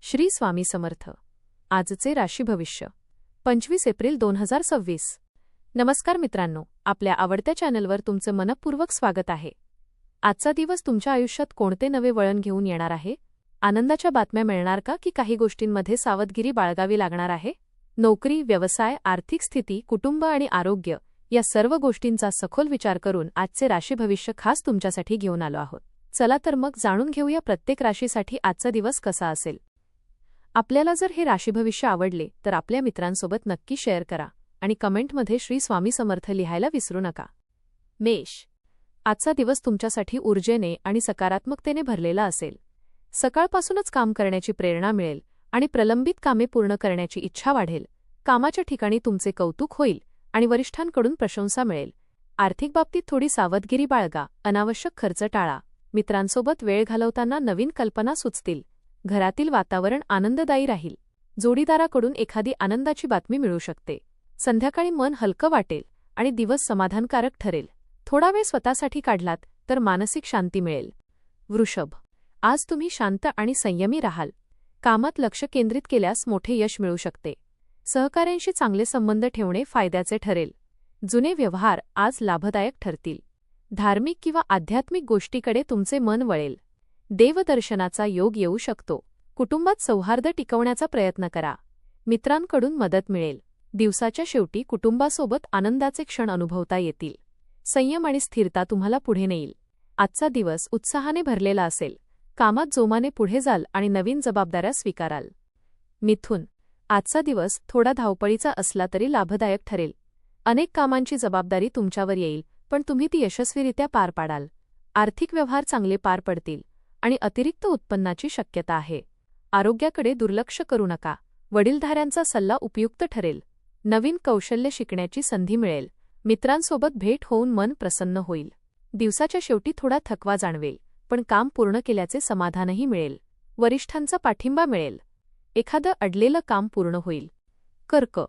श्री स्वामी समर्थ. आजचे राशी भविष्य 25 एप्रिल 2026. नमस्कार मित्रांनो, आपल्या आवडत्या चॅनलवर तुमचे मनपूर्वक स्वागत आहे. आजचा दिवस तुमच्या आयुष्यात कोणते नवे वळण घेऊन येणार आहे? आनंदाच्या बातम्या मिळणार का की काही गोष्टींमध्ये सावधगिरी बाळगावी लागणार आहे? नोकरी, व्यवसाय, आर्थिक स्थिती, कुटुंब आणि आरोग्य या सर्व गोष्टींचा सखोल विचार करून आजचे राशी भविष्य खास तुमच्यासाठी घेऊन आलो आहोत. चला तर मग जाणून घेऊया प्रत्येक राशीसाठी आजचा दिवस कसा असेल. आपल्याला जर हे राशी भविष्य आवडले तर आपल्या मित्रांसोबत नक्की शेअर करा आणि कमेंटमध्ये श्री स्वामी समर्थ लिहायला विसरू नका. मेष. आजचा दिवस तुमच्यासाठी ऊर्जेने आणि सकारात्मकतेने भरलेला असेल. सकाळपासूनच काम करण्याची प्रेरणा मिळेल आणि प्रलंबित कामे पूर्ण करण्याची इच्छा वाढेल. कामाच्या ठिकाणी तुमचे कौतुक होईल आणि वरिष्ठांकडून प्रशंसा मिळेल. आर्थिक बाबतीत थोडी सावधगिरी बाळगा, अनावश्यक खर्च टाळा. मित्रांसोबत वेळ घालवताना नवीन कल्पना सुचतील. घरातील वातावरण आनंददायी राहील. जोडीदाराकडून एखादी आनंदाची बातमी मिळू शकते. संध्याकाळी मन हलकं वाटेल आणि दिवस समाधानकारक ठरेल. थोडा वेळ स्वतःसाठी काढलात तर मानसिक शांती मिळेल. वृषभ. आज तुम्ही शांत आणि संयमी राहाल. कामात लक्ष केंद्रित केल्यास मोठे यश मिळू शकते. सहकाऱ्यांशी चांगले संबंध ठेवणे फायद्याचे ठरेल. जुने व्यवहार आज लाभदायक ठरतील. धार्मिक किंवा आध्यात्मिक गोष्टीकडे तुमचे मन वळेल. देवदर्शनाचा योग येऊ शकतो. कुटुंबात सौहार्द टिकवण्याचा प्रयत्न करा. मित्रांकडून मदत मिळेल. दिवसाच्या शेवटी कुटुंबासोबत आनंदाचे क्षण अनुभवता येतील. संयम आणि स्थिरता तुम्हाला पुढे नेईल. आजचा दिवस उत्साहाने भरलेला असेल. कामात जोमाने पुढे जाल आणि नवीन जबाबदाऱ्या स्वीकाराल. मिथुन. आजचा दिवस थोडा धावपळीचा असला तरी लाभदायक ठरेल. अनेक कामांची जबाबदारी तुमच्यावर येईल, पण तुम्ही ती यशस्वीरित्या पार पाडाल. आर्थिक व्यवहार चांगले पार पडतील आणि अतिरिक्त उत्पन्नाची शक्यता आहे. आरोग्याकडे दुर्लक्ष करू नका. वडीलधाऱ्यांचा सल्ला उपयुक्त ठरेल. नवीन कौशल्य शिकण्याची संधी मिळेल. मित्रांसोबत भेट होऊन मन प्रसन्न होईल. दिवसाच्या शेवटी थोडा थकवा जाणवेल, पण काम पूर्ण केल्याचे समाधानही मिळेल. वरिष्ठांचा पाठिंबा मिळेल. एखादं अडलेलं काम पूर्ण होईल. कर्क.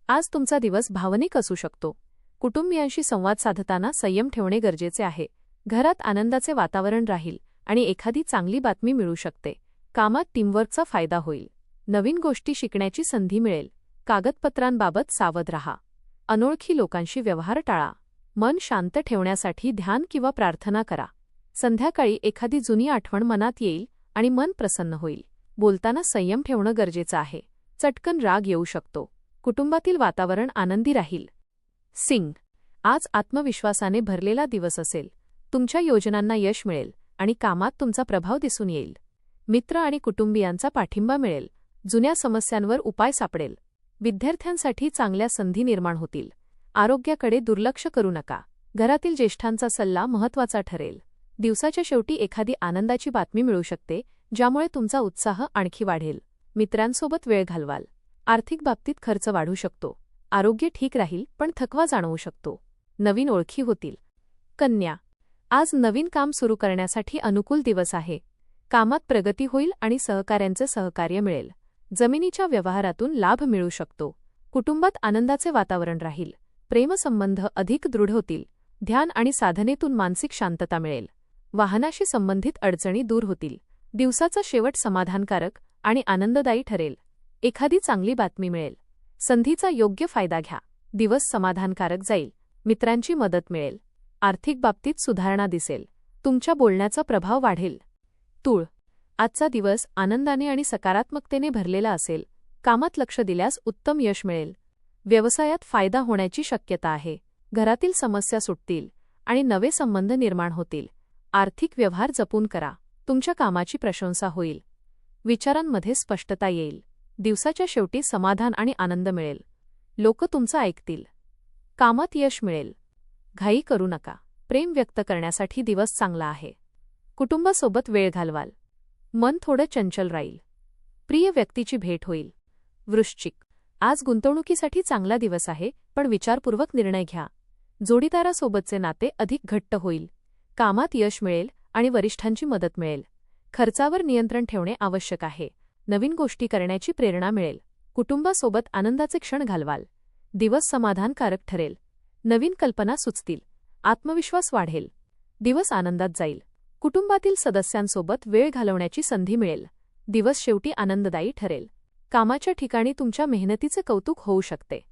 आज तुमचा दिवस भावनिक असू शकतो. कुटुंबियांशी संवाद साधताना संयम ठेवणे गरजेचे आहे. घरात आनंदाचे वातावरण राहील आणि एखादी चांगली बातमी मिळू शकते. कामात टीमवर्कचा फायदा होईल. नवीन गोष्टी शिकण्याची संधी मिळेल. कागदपत्रांबाबत सावध रहा. अनोळखी लोकांशी व्यवहार टाळा. मन शांत ठेवण्यासाठी ध्यान किंवा प्रार्थना करा. संध्याकाळी एखादी जुनी आठवण मनात येईल आणि मन प्रसन्न होईल. बोलताना संयम ठेवणं गरजेचं आहे. चटकन राग येऊ शकतो. कुटुंबातील वातावरण आनंदी राहील. सिंह. आज आत्मविश्वासाने भरलेला दिवस असेल. तुमच्या योजनांना यश मिळेल आणि कामात तुमचा प्रभाव दिसून येईल. मित्र आणि कुटुंबियांचा पाठिंबा मिळेल. जुन्या समस्यांवर उपाय सापडेल. विद्यार्थ्यांसाठी चांगल्या संधी निर्माण होतील. आरोग्याकडे दुर्लक्ष करू नका. घरातील ज्येष्ठांचा सल्ला महत्त्वाचा ठरेल. दिवसाच्या शेवटी एखादी आनंदाची बातमी मिळू शकते, ज्यामुळे तुमचा उत्साह आणखी वाढेल. मित्रांसोबत वेळ घालवाल. आर्थिक बाबतीत खर्च वाढू शकतो. आरोग्य ठीक राहील, पण थकवा जाणवू शकतो. नवीन ओळखी होतील. कन्या. आज नवीन काम सुरू करण्यासाठी अनुकूल दिवस आहे. कामात प्रगती होईल आणि सहकाऱ्यांचे सहकार्य मिळेल. जमिनीच्या व्यवहारातून लाभ मिळू शकतो. कुटुंबात आनंदाचे वातावरण राहील. प्रेमसंबंध अधिक दृढ होतील. ध्यान आणि साधनेतून मानसिक शांतता मिळेल. वाहनाशी संबंधित अडचणी दूर होतील. दिवसाचा शेवट समाधानकारक आणि आनंददायी ठरेल. एखादी चांगली बातमी मिळेल. संधीचा योग्य फायदा घ्या. दिवस समाधानकारक जाईल. मित्रांची मदत मिळेल. आर्थिक बाबतीत सुधारणा दिसेल. तुमच्या बोलण्याचा प्रभाव वाढेल. तूळ. आजचा दिवस आनंदाने आणि सकारात्मकतेने भरलेला असेल. कामात लक्ष दिल्यास उत्तम यश मिळेल. व्यवसायात फायदा होण्याची शक्यता आहे. घरातील समस्या सुटतील आणि नवे संबंध निर्माण होतील. आर्थिक व्यवहार जपून करा. तुमच्या कामाची प्रशंसा होईल. विचारांमध्ये स्पष्टता येईल. दिवसाच्या शेवटी समाधान आणि आनंद मिळेल. लोक तुमचं ऐकतील. कामात यश मिळेल. घाई करू नका. प्रेम व्यक्त करण्यासाठी दिवस चांगला आहे. कुटुंबासोबत वेळ घालवाल. मन थोडं चंचल राहील. प्रिय व्यक्तीची भेट होईल. वृश्चिक. आज गुंतवणुकीसाठी चांगला दिवस आहे, पण विचारपूर्वक निर्णय घ्या. जोडीदारासोबतचे नाते अधिक घट्ट होईल. कामात यश मिळेल आणि वरिष्ठांची मदत मिळेल. खर्चावर नियंत्रण ठेवणे आवश्यक आहे. नवीन गोष्टी करण्याची प्रेरणा मिळेल. कुटुंबासोबत आनंदाचे क्षण घालवाल. दिवस समाधानकारक ठरेल. नवीन कल्पना सुचतील. आत्मविश्वास वाढेल. दिवस आनंदात जाईल. कुटुंबातील सदस्यांसोबत वेळ घालवण्याची संधी मिळेल. दिवस शेवटी आनंददायी ठरेल. कामाच्या ठिकाणी तुमच्या मेहनतीचे कौतुक होऊ शकते.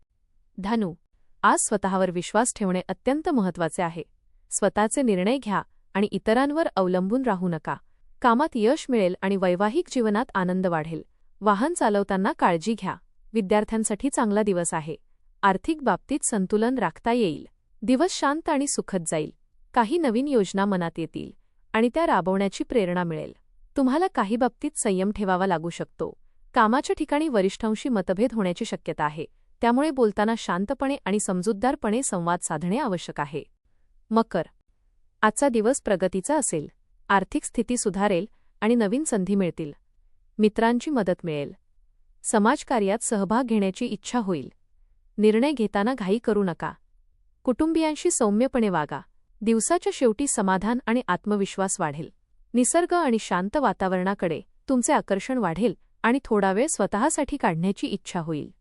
धनु, आज स्वतःवर विश्वास ठेवणे अत्यंत महत्त्वाचे आहे. स्वतःचे निर्णय घ्या आणि इतरांवर अवलंबून राहू नका. कामात यश मिळेल आणि वैवाहिक जीवनात आनंद वाढेल. वाहन चालवताना काळजी घ्या. विद्यार्थ्यांसाठी चांगला दिवस आहे. आर्थिक बाबतीत संतुलन राखता येईल. दिवस शांत आणि सुखद जाईल. काही नवीन योजना मनात येतील आणि त्या राबवण्याची प्रेरणा मिळेल. तुम्हाला काही बाबतीत संयम ठेवावा लागू शकतो. कामाच्या ठिकाणी वरिष्ठांशी मतभेद होण्याची शक्यता आहे. त्यामुळे बोलताना शांतपणे आणि समजूतदारपणे संवाद साधणे आवश्यक आहे. मकर, आजचा दिवस प्रगतीचा असेल. आर्थिक स्थिती सुधारेल आणि नवीन संधी मिळतील. मित्रांची मदत मिळेल. समाजकार्यात सहभाग घेण्याची इच्छा होईल. निर्णय घेताना घाई करू नका. कुटुंबियांशी सौम्यपणे वागा. दिवसाच्या शेवटी समाधान आणि आत्मविश्वास वाढेल. निसर्ग आणि शांत वातावरणाकडे तुमचे आकर्षण वाढेल आणि थोडा वेळ स्वतःसाठी काढण्याची इच्छा होईल.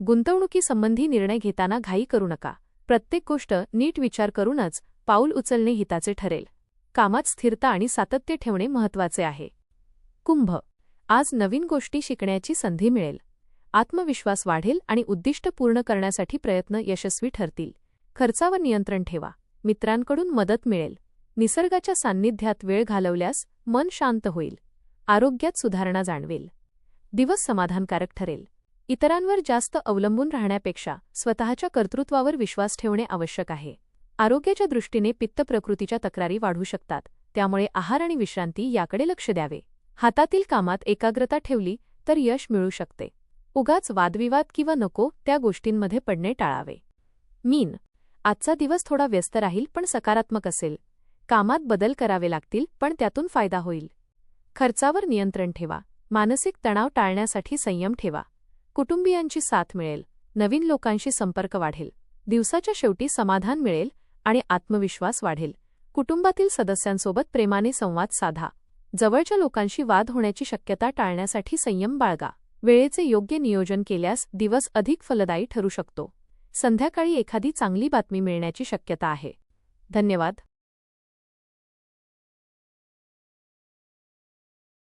गुंतवणुकीसंबंधी निर्णय घेताना घाई करू नका. प्रत्येक गोष्ट नीट विचार करूनच पाऊल उचलणे हिताचे ठरेल. कामात स्थिरता आणि सातत्य ठेवणे महत्त्वाचे आहे. कुंभ, आज नवीन गोष्टी शिकण्याची संधी मिळेल. आत्मविश्वास वाढेल आणि उद्दिष्ट पूर्ण करण्यासाठी प्रयत्न यशस्वी ठरतील. खर्चावर नियंत्रण ठेवा. मित्रांकडून मदत मिळेल. निसर्गाच्या सान्निध्यात वेळ घालवल्यास मन शांत होईल. आरोग्यात सुधारणा जाणवेल. दिवस समाधानकारक ठरेल. इतरांवर जास्त अवलंबून राहण्यापेक्षा स्वतःच्या कर्तृत्वावर विश्वास ठेवणे आवश्यक आहे. आरोग्याच्या दृष्टीने पित्त प्रकृतीच्या तक्रारी वाढू शकतात. त्यामुळे आहार आणि विश्रांती याकडे लक्ष द्यावे. हातातील कामात एकाग्रता ठेवली तर यश मिळू शकते. उगाच वादविवाद किंवा नको त्या गोष्टींमध्ये पडणे टाळावे. मीन, आजचा दिवस थोडा व्यस्त राहील पण सकारात्मक असेल. कामात बदल करावे लागतील पण त्यातून फायदा होईल. खर्चावर नियंत्रण ठेवा. मानसिक तणाव टाळण्यासाठी संयम ठेवा. कुटुंबियांची साथ मिळेल. नवीन लोकांशी संपर्क वाढेल. दिवसाच्या शेवटी समाधान मिळेल आणि आत्मविश्वास वाढेल. कुटुंबातील सदस्यांसोबत प्रेमाने संवाद साधा. जवळच्या लोकांशी वाद होण्याची शक्यता टाळण्यासाठी संयम बाळगा. वेळेचे योग्य नियोजन केल्यास दिवस अधिक फलदायी ठरू शकतो. संध्याकाळी एखादी चांगली बातमी मिळण्याची शक्यता आहे. धन्यवाद.